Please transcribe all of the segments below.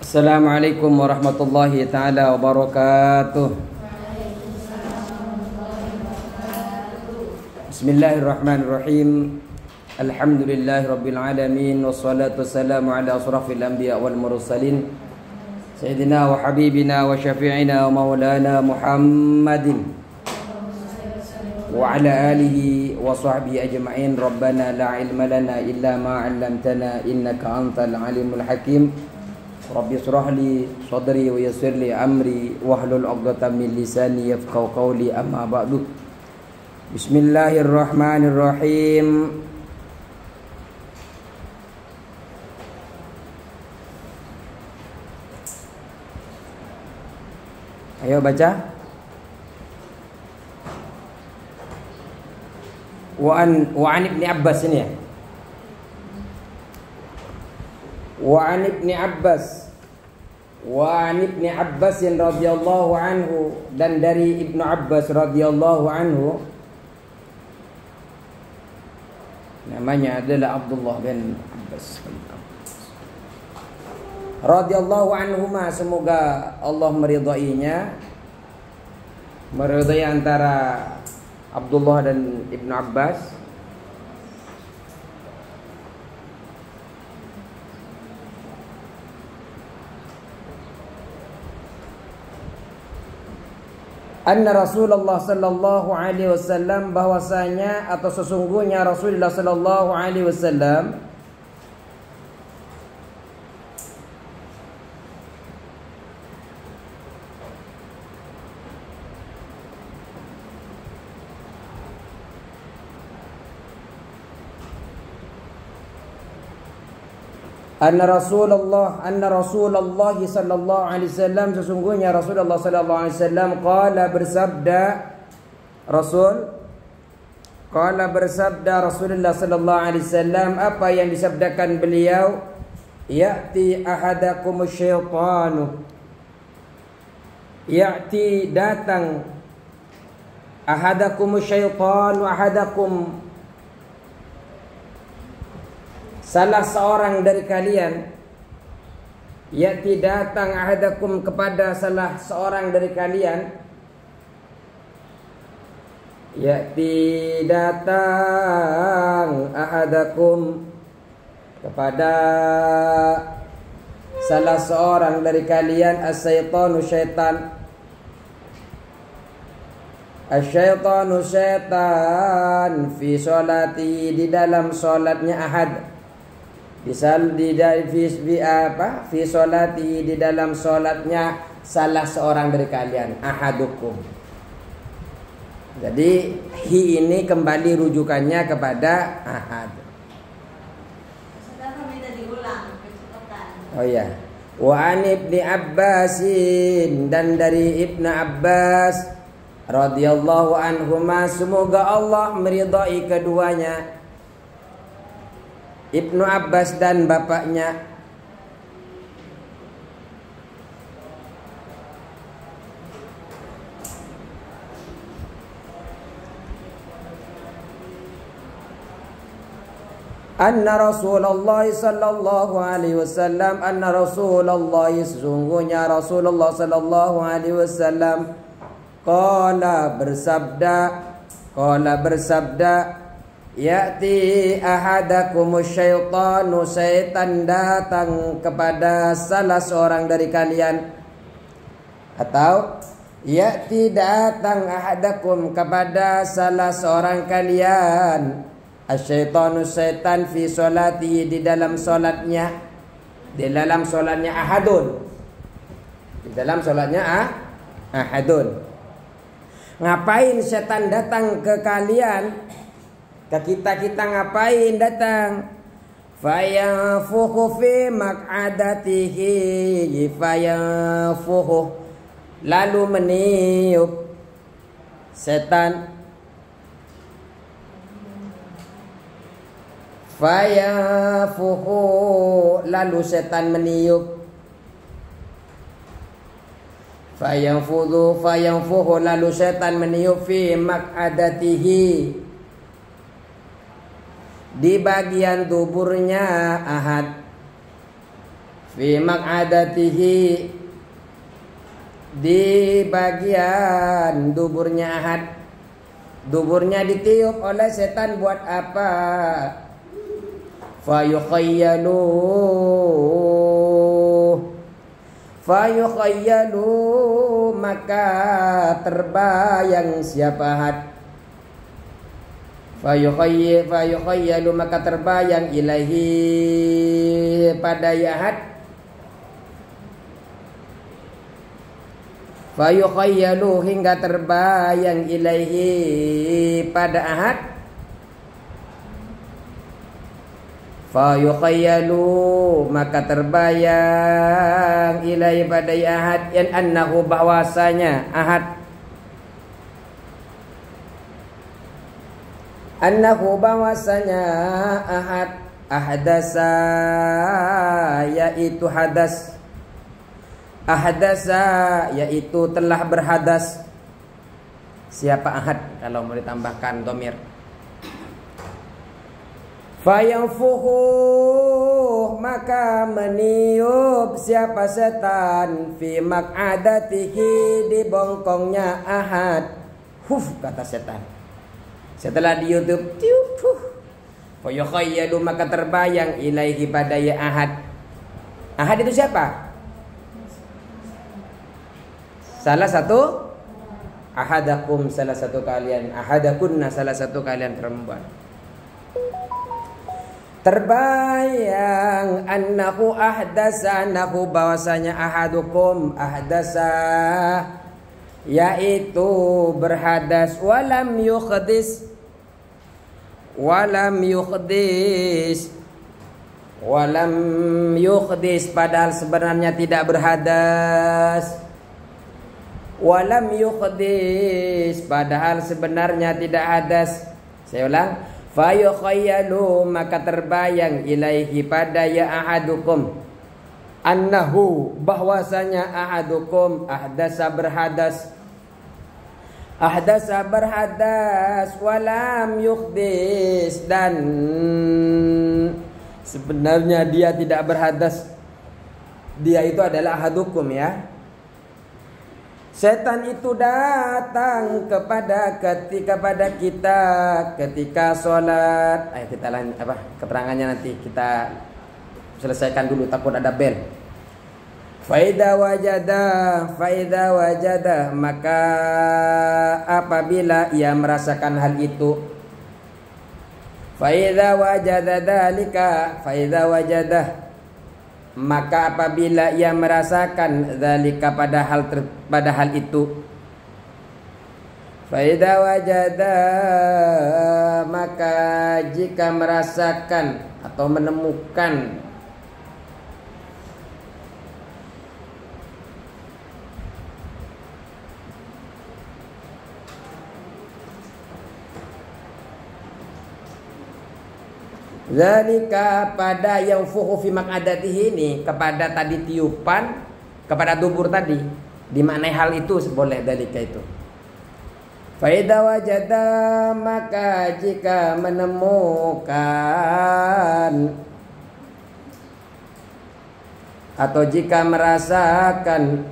Assalamualaikum warahmatullahi taala wabarakatuh. Bismillahirrahmanirrahim. Alhamdulillahirabbil alamin wassalatu wassalamu ala asrafil anbiya wal mursalin sayyidina wa habibina wa syafi'ina wa maulana Muhammadin wa ala alihi wa sahbihi ajma'in. Rabbana la ilma lana illa ma 'allamtana innaka antal alimul hakim. Rabbi israh li sadri wa yassir li amri wahlul 'uqdatam min lisani yafqahu qawli, amma ba'du. Bismillahirrahmanirrahim. Ayo baca. Wa an Ibni Abbas ini ya. Wa an Ibni Abbas radhiyallahu anhu, dan dari Ibnu Abbas radhiyallahu anhu, namanya adalah Abdullah bin Abbas radhiyallahu anhuma, semoga Allah meridainya, meridai antara Abdullah dan Ibnu Abbas. Anna Rasulullah sallallahu alaihi wasallam, bahwasanya atau sesungguhnya Rasulullah sallallahu alaihi wasallam Anna Rasulullah sallallahu alaihi wasallam, sesungguhnya Rasulullah sallallahu alaihi wasallam Rasulullah sallallahu alaihi wasallam, apa yang disabdakan beliau, ya'ti ahadakumus syaitanu, ya'ti datang, ahadakumus syaitanu, ahadakum salah seorang dari kalian, ya'ti datang, ahadakum kepada salah seorang dari kalian, ya'ti datang, ahadakum kepada salah seorang dari kalian, as-syaitanu syaitan, as-syaitanu syaitan, fi sholati di dalam sholatnya ahad, fi sholati di dalam sholatnya salah seorang dari kalian, ahadukum. Jadi hi ini kembali rujukannya kepada ahad. Oh ya. Wa an Ibni Abbasin, dan dari Ibnu Abbas radhiyallahu anhuma, semoga Allah meridai keduanya, Ibnu Abbas dan bapaknya, anna Rasulullah sallallahu alaihi wasallam, anna Rasulullah, sesungguhnya Rasulullah sallallahu alaihi wasallam, qala bersabda, ya'ti ahadakumus syaitanu, syaitan datang kepada salah seorang dari kalian, atau ya'ti datang ahadakum kepada salah seorang kalian, asyaitanu syaitan, fi sholati di dalam sholatnya ahadun, di dalam sholatnya ahadun. Ngapain setan datang ke kalian? Ke kita ngapain datang? Fayanfuhu fi maq'adatihi, fayanfuhu lalu meniup setan, fayanfuhu lalu setan meniup, fayanfuhu lalu setan meniup, fi maq'adatihi di bagian tuburnya ahad, fi maq'adatihi di bagian duburnya ahad. Duburnya ditiup oleh setan buat apa? Fayukhayyalu maka terbayang siapa ahad. Fayukhayyalu maka terbayang ilahi pada ahad. Fayukhayyalu hingga terbayang ilaihi pada ahad. Fayukhayyalu maka terbayang ilaihi pada ahad yang annahu bahwasanya ahad. Annahu bahwasanya ahad ahdasa yaitu hadas. Ahdasa yaitu telah berhadas. Siapa ahad kalau mau ditambahkan dhamir? Fayanfuhu maka meniup siapa setan fi maq'adatihi di bongkongnya ahad. Huf kata setan. Setelah di YouTube tiup fayakhayyalu maka terbayang ilaihi pada ya ahad. Ahad itu siapa? Salah satu ahadakum, salah satu kalian, ahadakunna, salah satu kalian perempuan. Terbayang annahu ahdasa, annahu bahwasanya ahadukum ahdasa yaitu berhadas, walam yukhdis padahal sebenarnya tidak berhadas. Walam yukhdis padahal sebenarnya tidak hadas. Saya ulang. Fayukhayyalu maka terbayang ilaihi pada ya ahadukum annahu bahwasanya ahadukum ahdasa berhadas walam yukhdis dan sebenarnya dia tidak berhadas. Dia itu adalah ahadukum ya. Setan itu datang kepada kita ketika sholat. Ayo kita keterangannya nanti kita selesaikan dulu takut ada bel. Faida wajada maka apabila ia merasakan hal itu. Faida wajada maka apabila ia merasakan dzalika pada hal itu. Faida wajada maka jika merasakan atau menemukan zalika pada yang fuhu fi maq'adatihi ini kepada tadi tiupan kepada dubur tadi dimaknai hal itu boleh zalika itu. Faida wajada maka jika menemukan atau jika merasakan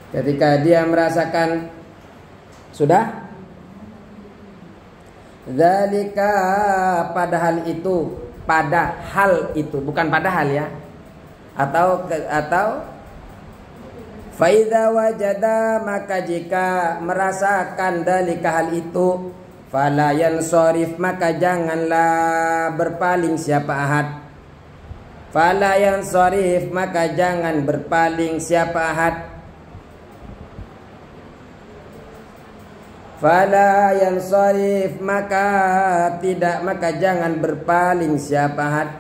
ketika dia merasakan sudah dzalika pada hal itu bukan pada hal ya atau faida wajada maka jika merasakan dzalika hal itu fala yansarif maka janganlah berpaling siapa ahad. Fala yansarif maka jangan berpaling siapa ahad. Fala yansarif maka jangan berpaling siapa had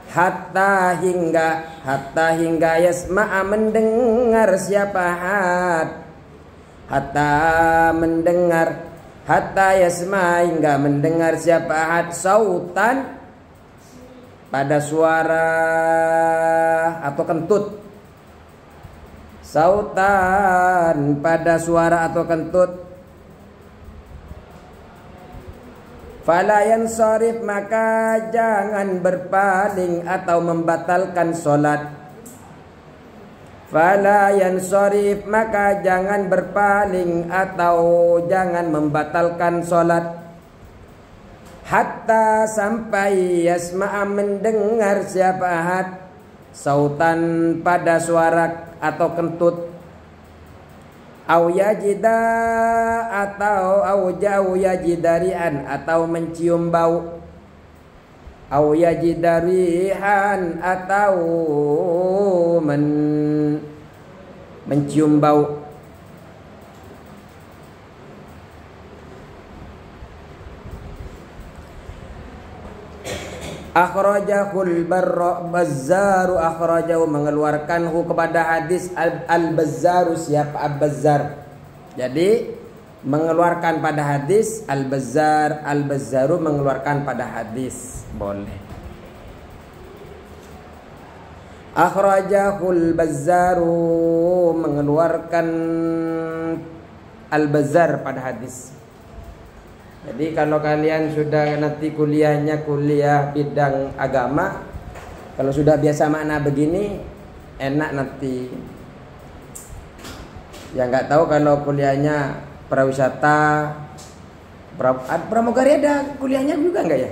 hatta hingga yasma'a mendengar siapa had hatta yasma'a hingga mendengar siapa had sautan pada suara atau kentut. Sautan pada suara atau kentut. Fala yansarif, maka jangan berpaling atau membatalkan solat. Fala yansarif, maka jangan berpaling atau jangan membatalkan solat. Hatta sampai yasma'a, mendengar siapa ahad, sautan pada suara atau kentut, au yajida atau au jauh yajidarian atau mencium bau, au yajidarihan atau mencium bau. Akhrajahul Bazzaru, akhrajahu, mengeluarkanhu kepada hadis Al-Bazzaru. Siapa Al-Bazzar? Jadi mengeluarkan pada hadis Al-Bazzar, Al-Bazzaru mengeluarkan pada hadis, boleh. Akhrajahul Bazzaru, mengeluarkan Al-Bazzar pada hadis. Jadi kalau kalian sudah nanti kuliahnya kuliah bidang agama, kalau sudah biasa makna begini, enak nanti. Yang nggak tahu kalau kuliahnya prawisata, pramugari ada kuliahnya juga nggak ya?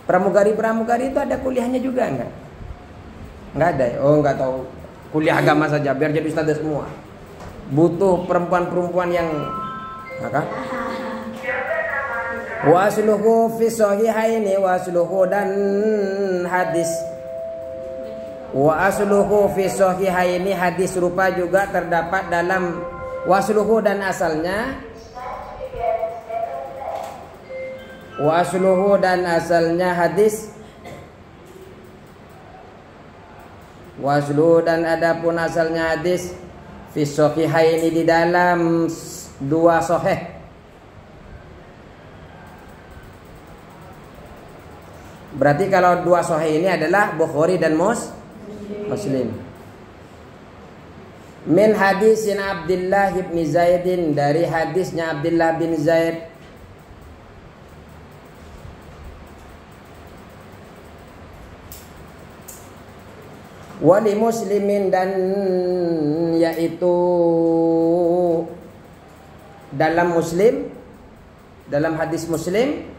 Pramugari itu ada kuliahnya juga nggak? Nggak ada ya? Oh, nggak tahu. Kuliah agama saja biar jadi ustadz semua. Butuh perempuan-perempuan yang maka wasluhu fi sahihaini, wasluhu dan hadis, wa asluhu fi sahihaini, hadis rupa juga terdapat dalam wasluhu dan asalnya, wa asluhu dan asalnya hadis, wasluhu dan adapun asalnya hadis, fi sahihaini di dalam dua sahih. Berarti kalau dua sahih ini adalah Bukhari dan Muslim. Min hadisin Abdullah bin Zaidin, dari hadisnya Abdullah bin Zaid. Wali Muslimin, dan yaitu dalam Muslim, dalam hadis Muslim,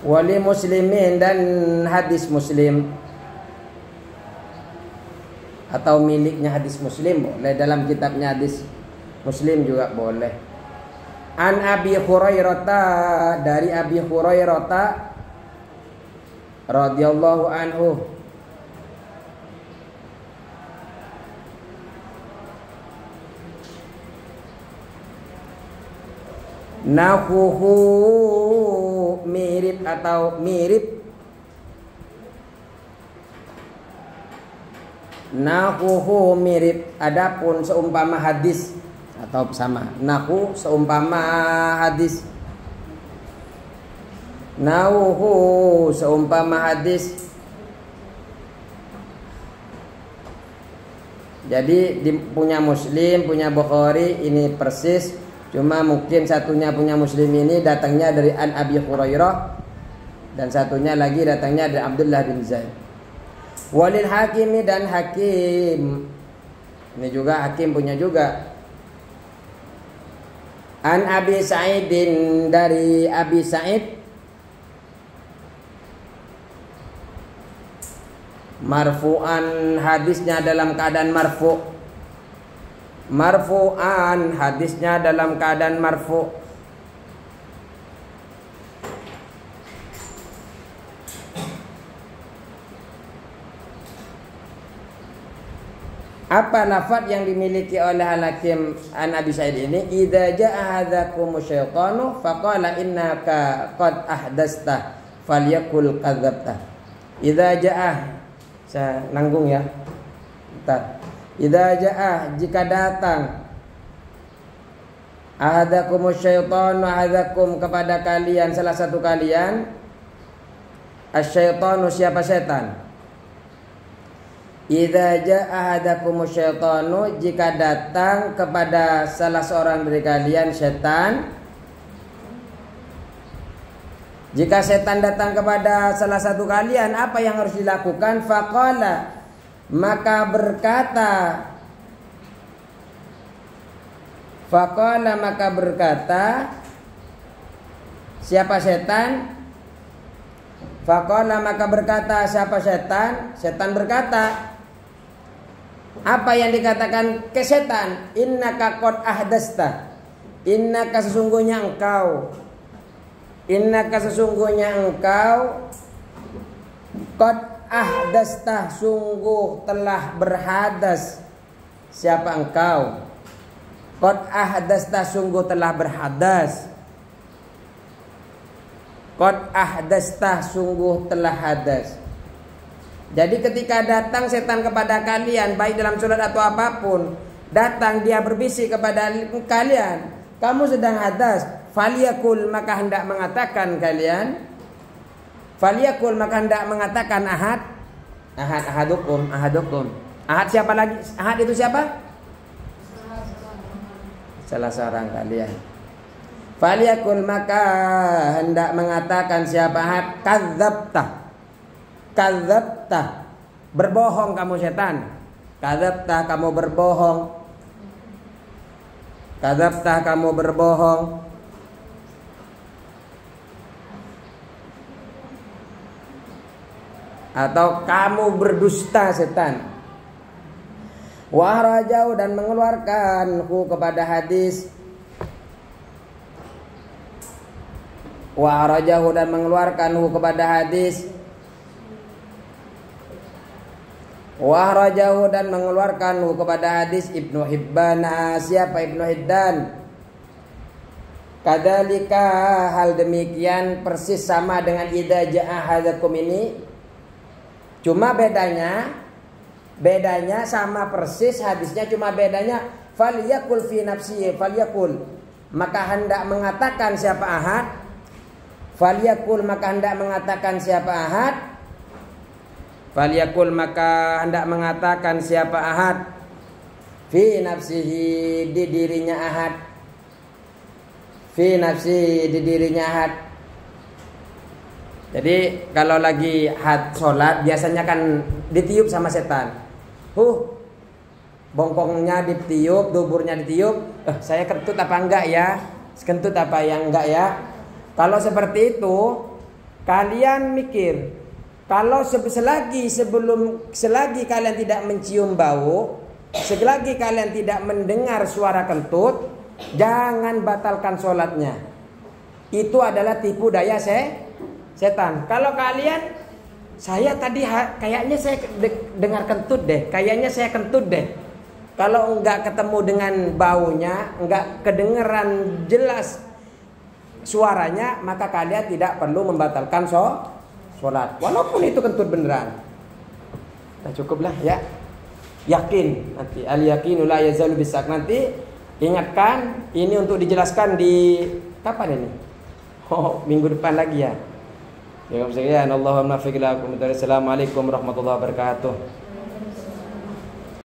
wali Muslimin, dan hadis Muslim atau miliknya hadis Muslim boleh, dalam kitabnya hadis Muslim juga boleh. An Abi Hurairah, dari Abi Hurairah radhiyallahu anhu, nahuhu, mirip atau mirip, nahuhu mirip, adapun seumpama hadis atau sama, nahu seumpama hadis, nahuhu seumpama hadis. Jadi punya Muslim, punya Bukhari ini persis. Cuma mungkin satunya punya Muslim ini datangnya dari An Abi Hurairah, dan satunya lagi datangnya dari Abdullah bin Zaid. Walil Hakimi, dan Hakim ini juga Hakim punya juga. An Abi Sa'idin, dari Abi Sa'id, marfu'an, hadisnya dalam keadaan marfu'. Marfu'an, hadisnya dalam keadaan marfu'. Apa lafaz yang dimiliki oleh Al-Hakim an Abi Sa'id ini? Idza jaa hadzakum syaitanu faqala innaka qad ahdasta falyakul kadzabta. Idza jaa, saya nanggung ya. Bentar. Idza jaa, jika datang, ahadakumus syaitanu, ahadakum kepada kalian, salah satu kalian, asyaitanu siapa setan, Idza jaa ahadakumus syaitanu, jika datang kepada salah seorang dari kalian setan, jika setan datang kepada salah satu kalian, apa yang harus dilakukan? Faqala, maka berkata siapa setan? Faqala, maka berkata siapa setan? Setan berkata, apa yang dikatakan ke setan? Innaka qad ahdasta, innaka sesungguhnya engkau qad ahdasta, sungguh telah berhadas. Siapa engkau? Qad ahdasta, sungguh telah berhadas. Qad ahdasta, sungguh telah hadas. Jadi ketika datang setan kepada kalian, baik dalam sholat atau apapun, datang dia berbisik kepada kalian, kamu sedang hadas, faliyakul, maka hendak mengatakan kalian, faliyakul, maka hendak mengatakan ahadukum. Ahad siapa lagi? Ahad itu siapa? Salah seorang kalian. Faliyakul, maka hendak mengatakan siapa ahad? Kadzabta, berbohong kamu setan. Kadzabta, kamu berbohong. Kadzabta, kamu berbohong. Atau kamu berdusta setan. Wa rajau, dan mengeluarkanku kepada hadis. Wa rajahu, dan mengeluarkanhu kepada hadis. Wahrajahu, dan mengeluarkanhu kepada hadis Ibnu Hibban. Siapa Ibnu Hibban? Kadzalika, hal demikian persis sama dengan idza jaa ahadakum ini. Cuma bedanya sama persis hadisnya, cuma bedanya falyakul fi nafsihi, falyakul, maka hendak mengatakan siapa ahad. Falyakul, maka hendak mengatakan siapa ahad. Falyakul, maka hendak mengatakan siapa ahad. Fi nafsihi, di dirinya ahad. Fi nafsihi, di dirinya ahad. Jadi kalau lagi had sholat, biasanya kan ditiup sama setan. Bongkongnya ditiup, duburnya ditiup. Saya kentut apa enggak ya? Kentut apa yang enggak ya? Kalau seperti itu, kalian mikir, kalau selagi kalian tidak mencium bau, selagi kalian tidak mendengar suara kentut, jangan batalkan sholatnya. Itu adalah tipu daya setan. Kalau kalian, saya tadi kayaknya saya dengar kentut deh, kayaknya saya kentut deh. Kalau enggak ketemu dengan baunya, enggak kedengeran jelas suaranya, maka kalian tidak perlu membatalkan sholat, walaupun itu kentut beneran. Nah, cukuplah ya. Yakin, nanti al yaqinu la yazalu bisak. Nanti ingatkan, ini untuk dijelaskan di kapan ini? Minggu depan lagi ya. Ya, Allahumma fiqh lakum. Assalamualaikum warahmatullahi wabarakatuh.